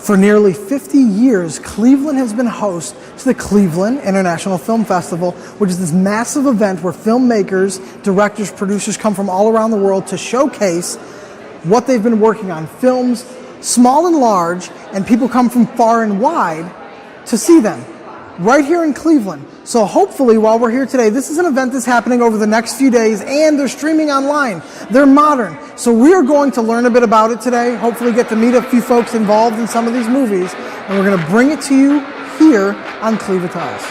For nearly 50 years, Cleveland has been host to the Cleveland International Film Festival, which is this massive event where filmmakers, directors, producers come from all around the world to showcase what they've been working on, films small and large, and people come from far and wide to see them right here in Cleveland. So hopefully while we're here today, this is an event that's happening over the next few days, and they're streaming online. They're modern. So we're going to learn a bit about it today, hopefully get to meet a few folks involved in some of these movies, and we're going to bring it to you here on Cleveland Tales.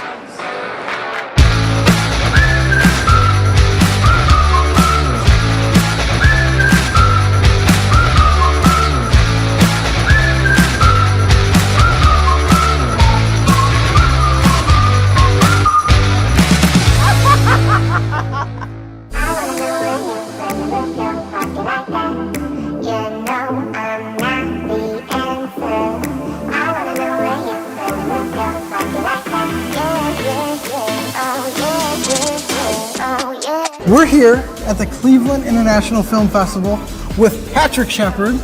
We're here at the Cleveland International Film Festival with Patrick Shepard,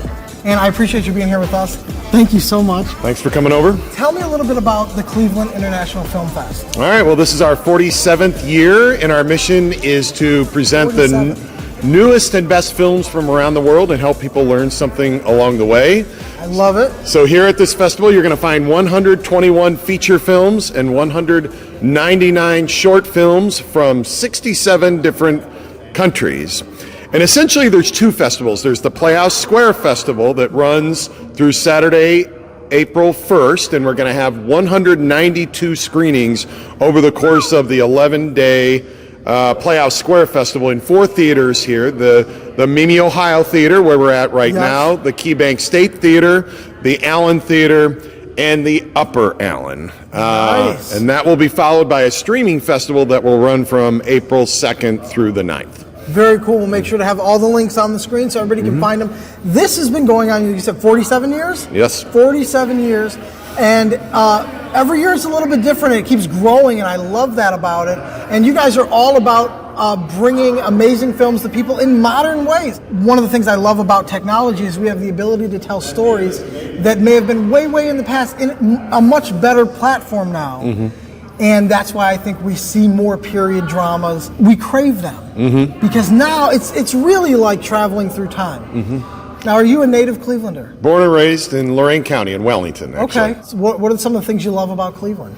and I appreciate you being here with us. Thank you so much. Thanks for coming over. Tell me a little bit about the Cleveland International Film Fest. All right, well, this is our 47th year, and our mission is to present the newest and best films from around the world and help people learn something along the way. I love it. So here at this festival, you're going to find 121 feature films and 199 short films from 67 different countries. And essentially, there's two festivals. There's the Playhouse Square Festival that runs through Saturday, April 1st, and we're going to have 192 screenings over the course of the 11-day Playhouse Square Festival in 4 theaters here. The Mimi, Ohio Theater, where we're at right now, the KeyBank State Theater, the Allen Theater, and the Upper Allen. Nice. And that will be followed by a streaming festival that will run from April 2nd through the 9th. Very cool. We'll make sure to have all the links on the screen so everybody can find them. This has been going on, you said 47 years? Yes. 47 years. And every year it's a little bit different. It keeps growing, and I love that about it. And you guys are all about bringing amazing films to people in modern ways. One of the things I love about technology is we have the ability to tell stories that may have been way in the past in a much better platform now. And that's why I think we see more period dramas. We crave them because now it's really like traveling through time. Now, are you a native Clevelander? Born and raised in Lorain County in Wellington, actually. Okay. So what are some of the things you love about Cleveland?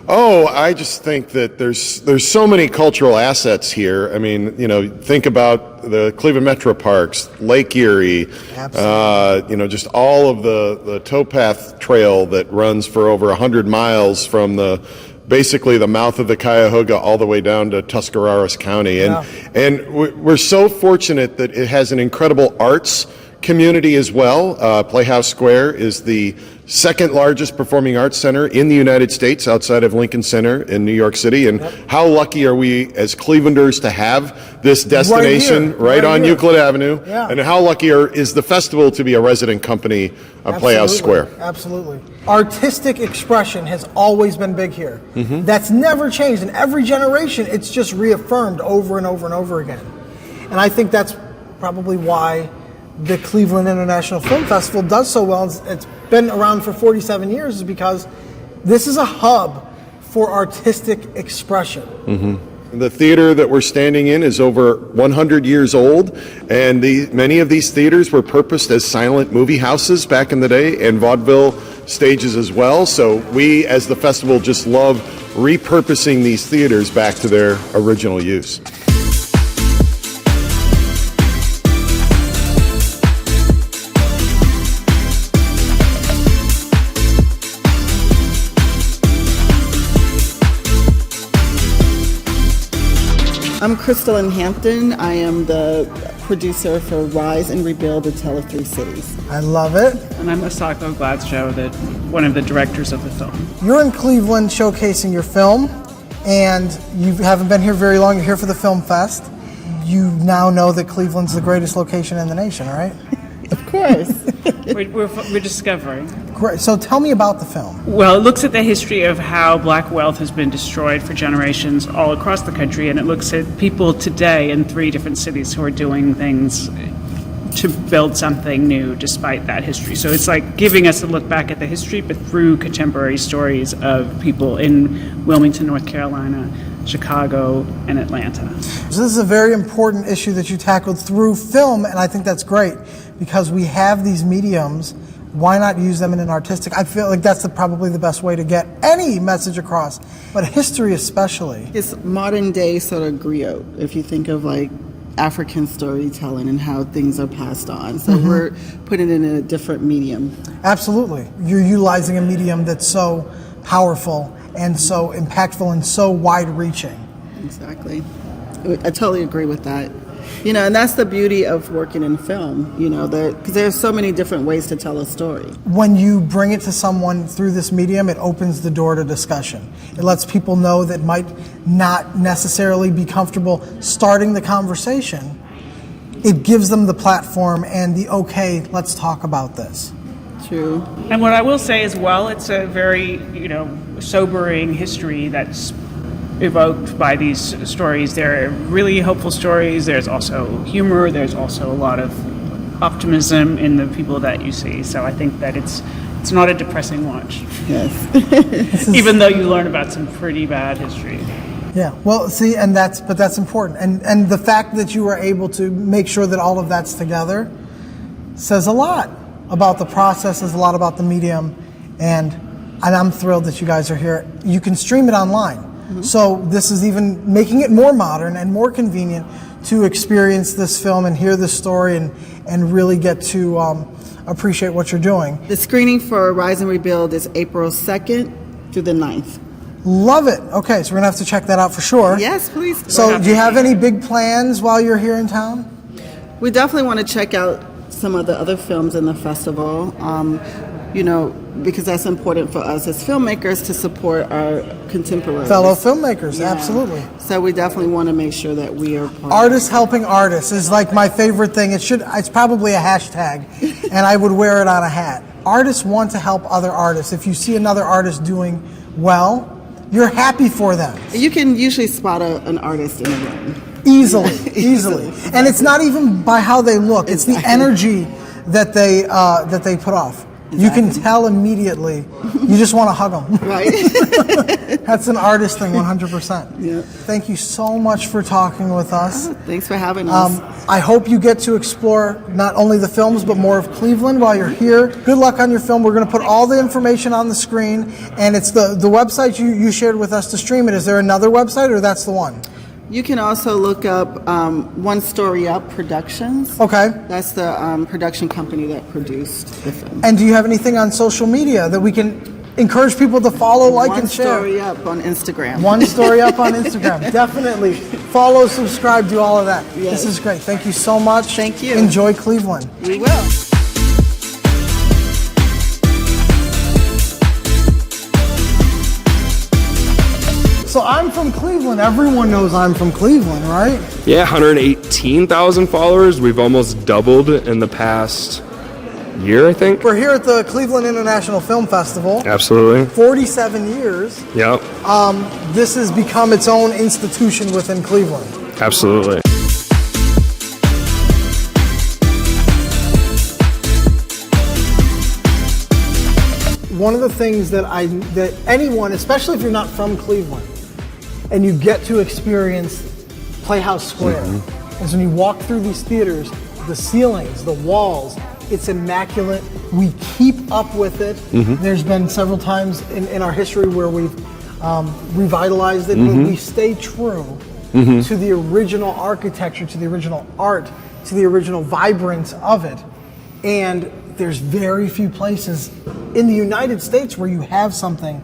Oh, I just think that there's so many cultural assets here. I mean, you know, think about the Cleveland Metro Parks, Lake Erie, you know, just all of the towpath trail that runs for over 100 miles from basically the mouth of the Cuyahoga all the way down to Tuscarawas County. And we're so fortunate that it has an incredible arts community as well. Playhouse Square is the second largest performing arts center in the United States outside of Lincoln Center in New York City. And how lucky are we as Clevelanders to have this destination right on Euclid Avenue? And how lucky is the festival to be a resident company of Playhouse Square? Absolutely. Artistic expression has always been big here. That's never changed. In every generation, it's just reaffirmed over and over and over again. And I think that's probably why the Cleveland International Film Festival does so well. It's been around for 47 years is because this is a hub for artistic expression. The theater that we're standing in is over 100 years old, and many of these theaters were purposed as silent movie houses back in the day, and vaudeville stages as well. So we, as the festival, just love repurposing these theaters back to their original use. I'm Christalyn Hampton. I am the producer for Rise and Rebuild, A Tale of Three Cities. I love it. And I'm Asako Gladsjo, one of the directors of the film. You're in Cleveland showcasing your film, and you haven't been here very long. You're here for the Film Fest. You now know that Cleveland's the greatest location in the nation, right? Of course. We're discovering. Great. So tell me about the film. Well, it looks at the history of how black wealth has been destroyed for generations all across the country, and it looks at people today in 3 different cities who are doing things to build something new despite that history. So it's like giving us a look back at the history, but through contemporary stories of people in Wilmington, North Carolina, Chicago, and Atlanta. So this is a very important issue that you tackled through film, and I think that's great because we have these mediums. Why not use them in an artistic? I feel like that's probably the best way to get any message across, but history especially. It's modern day sort of griot, if you think of like African storytelling and how things are passed on. So we're putting it in a different medium. Absolutely. You're utilizing a medium that's so powerful and so impactful and so wide-reaching. Exactly. I totally agree with that. And that's the beauty of working in film, because there's so many different ways to tell a story. When you bring it to someone through this medium, it opens the door to discussion. It lets people know that might not necessarily be comfortable starting the conversation. It gives them the platform and the, okay, let's talk about this. True. And what I will say as well, it's a very, sobering history that's evoked by these stories. They're really hopeful stories. There's also humor. There's also a lot of optimism in the people that you see. So I think that it's not a depressing watch. Yes. Even though you learn about some pretty bad history. Yeah, well, see, but that's important. And the fact that you were able to make sure that all of that's together says a lot about the process, says a lot about the medium, and I'm thrilled that you guys are here. You can stream it online. So this is even making it more modern and more convenient to experience this film and hear this story and really get to appreciate what you're doing. The screening for Rise and Rebuild is April 2nd through the 9th. Love it. Okay, so we're going to have to check that out for sure. Yes, please. So do you have any big plans while you're here in town? We definitely want to check out some of the other films in the festival, because that's important for us as filmmakers to support our contemporaries. Fellow filmmakers, Yeah. Absolutely. So we definitely want to make sure that we are part Artists helping artists is like my favorite thing. It's probably a hashtag, and I would wear it on a hat. Artists want to help other artists. If you see another artist doing well, you're happy for them. You can usually spot an artist in the room. Easily. And it's not even by how they look. It's the energy that they put off. You can tell immediately. You just want to hug them. Right. That's an artist thing, 100%. Yeah. Thank you so much for talking with us. Thanks for having us. I hope you get to explore not only the films, but more of Cleveland while you're here. Good luck on your film. We're going to put all the information on the screen, and it's the website you shared with us to stream it. Is there another website, or that's the one? You can also look up One Story Up Productions. Okay. That's the production company that produced the film. And do you have anything on social media that we can encourage people to follow, like, and share? One Story Up on Instagram. One Story Up on Instagram. Definitely. Follow, subscribe, do all of that. Yes. This is great. Thank you so much. Thank you. Enjoy Cleveland. We will. So I'm from Cleveland. Everyone knows I'm from Cleveland, right? Yeah, 118,000 followers. We've almost doubled in the past year, I think. We're here at the Cleveland International Film Festival. Absolutely. 47 years. Yep. This has become its own institution within Cleveland. Absolutely. One of the things that anyone, especially if you're not from Cleveland, and you get to experience Playhouse Square, is when you walk through these theaters, the ceilings, the walls, it's immaculate. We keep up with it. There's been several times in our history where we've revitalized it, but we stay true to the original architecture, to the original art, to the original vibrance of it. And there's very few places in the United States where you have something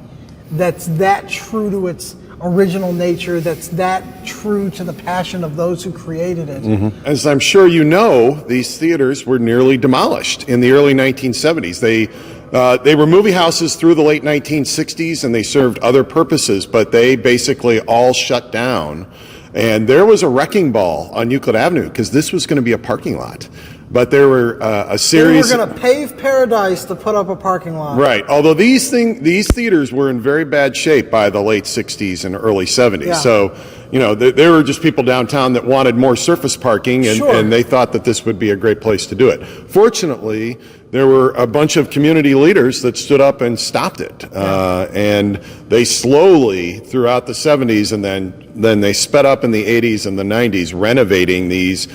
that's that true to its original nature, that's that true to the passion of those who created it. As I'm sure you know, these theaters were nearly demolished in the early 1970s. They were movie houses through the late 1960s, and they served other purposes, but they basically all shut down. And there was a wrecking ball on Euclid Avenue because this was going to be a parking lot. but there were a They series. were going to pave paradise to put up a parking lot. Right. Although these theaters were in very bad shape by the late 60s and early 70s. Yeah. So, there were just people downtown that wanted more surface parking, and, Sure. and they thought that this would be a great place to do it. Fortunately, there were a bunch of community leaders that stood up and stopped it. And they slowly, throughout the 70s, and then they sped up in the 80s and the 90s, renovating these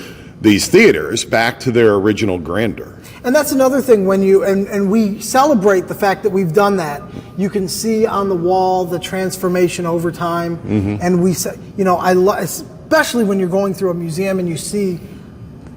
theaters back to their original grandeur. And that's another thing when and we celebrate the fact that we've done that. You can see on the wall the transformation over time. And we say, especially when you're going through a museum and you see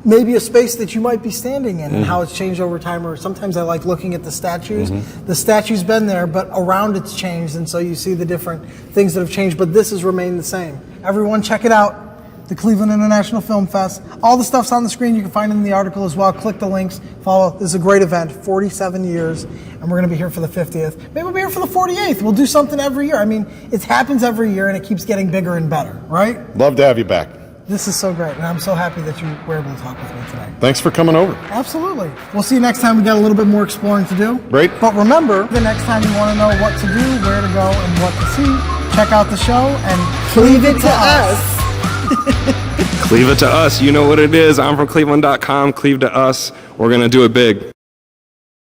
maybe a space that you might be standing in and how it's changed over time. Or sometimes I like looking at the statues. The statue's been there, but around it's changed, and so you see the different things that have changed, but this has remained the same. Everyone check it out. The Cleveland International Film Fest. All the stuff's on the screen. You can find it in the article as well. Click the links. Follow. This is a great event. 47 years, and we're going to be here for the 50th. Maybe we'll be here for the 48th. We'll do something every year. I mean, it happens every year, and it keeps getting bigger and better, right? Love to have you back. This is so great, and I'm so happy that you were able to talk with me today. Thanks for coming over. Absolutely. We'll see you next time. We got a little bit more exploring to do. Great. But remember, the next time you want to know what to do, where to go, and what to see, check out the show and Cleave it to us. Cleave it to us. You know what it is. I'm from Cleveland.com. Cleave to us. We're going to do it big.